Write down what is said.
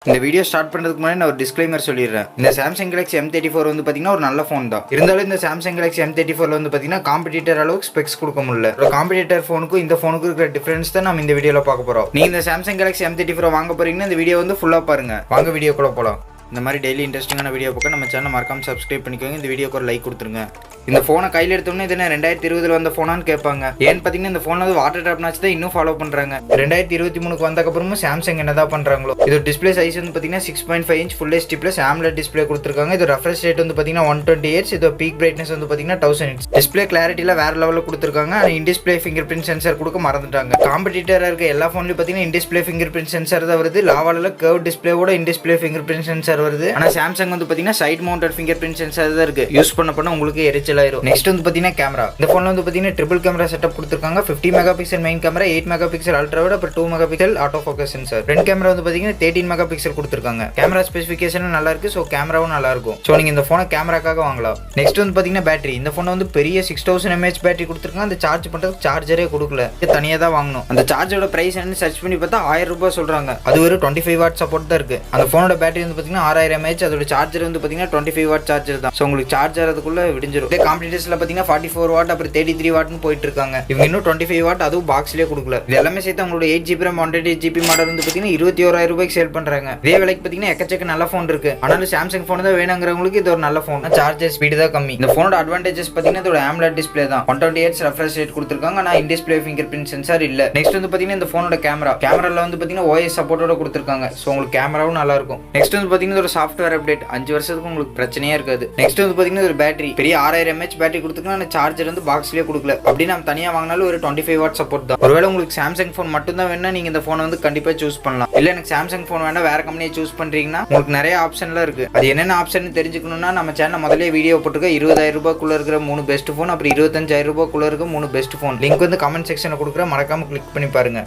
இந்த video start பண்ணுறதுக்கு முன்னாடி நான் ஒரு டிஸ்க்ளைமர் சொல்லிடுறேன். இந்த சாம்சங் கேலக்ஸி M34 வந்து பார்த்தீங்கன்னா ஒரு நல்ல ஃபோன் தான். இருந்தாலும் இந்த சாம்சங் கேலக்ஸி M34 வந்து பார்த்தீங்கன்னா காம்படிட்டர் அளவுக்கு ஸ்பெக்ஸ் கொடுக்க முடியல. ஒரு காம்படிட்டர் ஃபோனுக்கும் இந்த ஃபோனுக்கு இருக்கிற டிஃபரன்ஸ் தான் நம்ம இந்த வீடியோவில் பார்க்க போகிறோம். நீங்கள் இந்த சாம்சங் கேலக்ஸி M34 வாங்க போறீங்கன்னா இந்த வீடியோ வந்து ஃபுல்லாக பாருங்க. வாங்க வீடியோக்குள்ள போகலாம். இந்த மாதிரி டெய்லி இன்ட்ரெஸ்டிங்கான வீடியோ பார்க்க நம்ம சேனல் மறக்காம சப்ஸ்கிரைப் பண்ணிக்கோங்க. இந்த வீடியோக்கு ஒரு லைக் கொடுத்துருங்க. இந்த ஃபோனை கையில் எடுத்தோம்னா இது 2020 வந்த ஃபோனான்னு கேட்பாங்க. ஏன்னு பார்த்தீங்கன்னா இந்த ஃபோன் வந்து வாட்டர் ட்ராப் நாச்சு தான் இன்னும் ஃபாலோ பண்ணுறாங்க. 2023 வந்தக்கப்புறமும் சாம்சங் என்னதான் பண்ணுறாங்களோ. இது டிஸ்பிளே சைஸ் வந்து பார்த்தீங்கன்னா 6.5 inch full HD plus AMOLED display கொடுத்துருக்காங்க. இது ரெஃப்ரெஷ் ரேட் வந்து பார்த்தீங்கன்னா 120 Hz. இது பீக் பிரைட்னஸ் வந்து பார்த்தீங்கன்னா 1000 nits. டிஸ்பிளே கிளாரிட்டியில் வேற லெவலில் கொடுத்துருக்காங்க. ஆனால் இன்டிஸ்பிளே ஃபிங்கர் பிரிண்ட் சென்சர் கொடுக்க மறந்துட்டாங்க. காம்படிட்டராக இருக்க எல்லா ஃபோன்லையும் பார்த்தீங்கன்னா இன்டிஸ்பிளே ஃபிங்கர் பிரிண்ட் சென்சர் தான் வருது. லாவாலில் கர்வ் டிஸ்பிளேவோட இன்டிஸ்பிளே ஃபிங்கர் பிரிண்ட் சென்சர் வருது. ஆனால் சாம்சங் வந்து பார்த்தீங்கன்னா side mounted fingerprint sensor தான் இருக்கு. யூஸ் பண்ண உங்களுக்கு எரிச்சலாயிரும். நெக்ஸ்ட் வந்து கேமரா. இந்த போன்ல வந்து பாத்தீங்கன்னா ட்ரிபிள் கேமரா செட்டப் கொடுத்திருக்காங்க. 50 mega pixel main camera, 8 mega pixel ultra wide, அப்புறம் 2 mega pixel auto focus sensor. Front camera வந்து பாத்தீங்கன்னா 13 மெகா பிக்சல் கொடுத்திருக்காங்க. கேமரா ஸ்பெசிஃபிகேஷன் நல்லா இருக்கு. சோ கேமராவும் நல்லா இருக்கும். சோ நீங்க இந்த போனை கேமராக்காக வாங்கலாம். நெக்ஸ்ட் வந்து பாத்தீங்கன்னா பேட்டரி. இந்த போன் வந்து பெரிய 6000 mAh பேட்டரி கொடுத்திருக்காங்க. அந்த சார்ஜ் பண்றதுக்கு சார்ஜரே கொடுக்கல. தனியா தான் வாங்கணும். அந்த சார்ஜரோட பிரைஸ் என்னன்னு சர்ச் பண்ணி பார்த்தா 1000 ரூபாய் சொல்றாங்க. அது ஒரு 25 வாட் சப்போர்ட் தான் இருக்கு. அந்த போனோட பேட்டரி வந்து பாத்தீங்கன்னா 6000 mAh. அதோட சார்ஜர் வந்து பாத்தீங்கன்னா 25 வாட் சார்ஜர் தான். சோ உங்களுக்கு சார்ஜ் ஆறதுக்குள்ள விடிஞ்சிரும். இதே காம்படிட்டர்ஸ்ல பாத்தீங்கன்னா 44 வாட் அப்புறம் 33 வாட்னு போயிட்டு இருக்காங்க. இவங்க இன்னும் 25 வாட் அதுவும் பாக்ஸ்லயே கொடுக்கல. இது எல்லாமே சேர்த்து அவங்களோட 8GB RAM 128GB மாடல் வந்து பாத்தீங்கன்னா 21000 ரூபாய்க்கு சேல் பண்றாங்க. இதே விலைக்கு பாத்தீங்கன்னா எக்கச்சக்க நல்ல போன் இருக்கு. ஆனாலும் சாம்சங் போன் தான் வேணுங்கிறவங்களுக்கு இது ஒரு நல்ல போன். சார்ஜர் ஸ்பீடு தான் கம்மி. இந்த போனோட அட்வான்டேஜஸ் பாத்தீங்கன்னா இதோட AMOLED டிஸ்பிளே தான். 120 Hz ரெஃப்ரெஷ் ரேட் கொடுத்திருக்காங்க. ஆனா in display finger print sensor இல்ல. நெக்ஸ்ட் வந்து பாத்தீங்கன்னா இந்த போனோட கேமரால வந்து பாத்தீங்கன்னா OS சப்போர்ட்டோட கொடுத்திருக்காங்க. சோ உங்களுக்கு கேமராவும் நல்லா இருக்கும். நெக்ஸ்ட் வந்து பாத்தீங்கன்னா ஒரு சாஃப்ட்வேர் அப்டேட் 5 வருஷத்துக்கு உங்களுக்கு பிரச்சனையே இருக்காது. நெக்ஸ்ட் வந்து பாத்தீங்கன்னா ஒரு பேட்டரி பெரிய 6000 mAh பேட்டரி கொடுத்திருக்காங்க. ஆனா சார்ஜர் வந்து பாக்ஸ்லயே கொடுக்கல. அப்படி நம்ம தனியா வாங்கினாலும் ஒரு 25 வாட் சப்போர்ட் தான். ஒருவேளை உங்களுக்கு சாம்சங் போன் மட்டும் தான் வேணும்னா நீங்க இந்த போனை வந்து கண்டிப்பா சூஸ் பண்ணலாம். இல்ல எனக்கு சாம்சங் போன் வேணா வேற கம்பெனியை சூஸ் பண்றீங்கன்னா உங்களுக்கு நிறைய ஆப்ஷன்லாம் இருக்கு. அது என்னென்ன ஆப்ஷன் தெரிஞ்சுக்கணும்னா நம்ம சேனல் முதல்ல வீடியோ போட்டுருக்க 20000 ரூபாய்க்குள்ள இருக்கிற 3 பெஸ்ட் போன், அப்புறம் 25000 ரூபாய்க்குள்ள இருக்க 3 பெஸ்ட் போன் லிங்க் வந்து கமெண்ட் செக்ஷன்ல கொடுக்குற, மறக்காம கிளிக் பண்ணி பாருங்க.